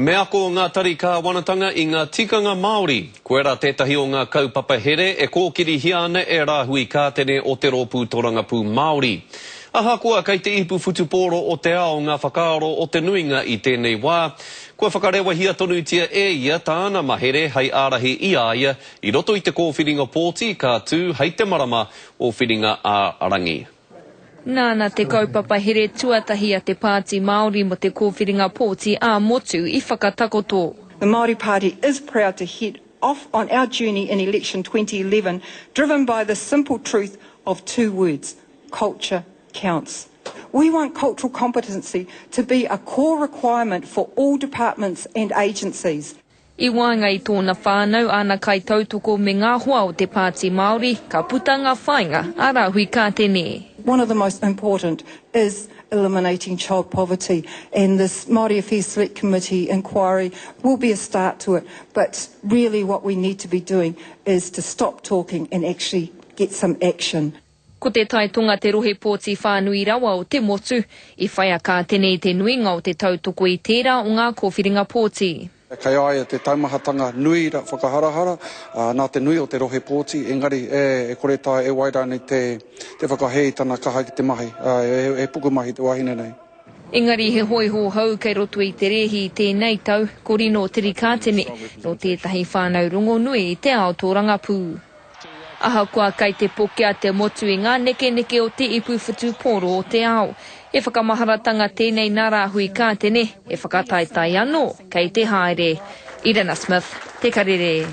Mea ko ngā tarika wanatanga I ngā tikanga Māori. Koera tētahi o ngā kaupapa here e kōkiri hiana e rāhui kātene o te rōpū Torangapū Māori. Ahakoa kei te ipu futupōro o te ao ngā whakaaro o te nuinga I tēnei wā. Kua whakarewa hia tonutia e ia tāna mahere hei ārahi I aia I roto I te kōwhiringa pōti ka tū hei te marama o whiringa a Arangi. Nāna te kaupapa here tuatahi a te pāti Māori mo te kōwhiringa pōti a motu I whakatakoto. The Māori Party is proud to head off on our journey in election 2011, driven by the simple truth of two words: culture counts. We want cultural competency to be a core requirement for all departments and agencies. I wānga I tōna whānau ana kai tautoko me ngā hoa o te pāti Māori, ka puta ngā whainga, a rāhui kātene. One of the most important is eliminating child poverty, and this Māori Affairs Select Committee inquiry will be a start to it. But really what we need to be doing is to stop talking and actually get some action. Ko te taitonga te rohe pōti whānui rawa o te motu, I whaia kātene te nuinga o te tautoko I tērā o ngā kōwhiringa pōti. Kei aia te taumahatanga nui ra whakaharahara, nā te nui o te rohe pōti, engari e kore tā e waira nei te whakahei tana kaha ki te mahi, e puku mahi te wahine nei. Engari he hoiho hau kei roto I te rehi I tēnei tau, ko rino tiri kātene, no tētahi whānau rongo nui I te ao Torangapū. Ahakoa kei te poke a te motu I ngā neke o te ipu futupōro o te ao. E whakamaharatanga tēnei nā rāhui kātene, e whakataitai anō, kei te haere. Irina Smith, Te Karere.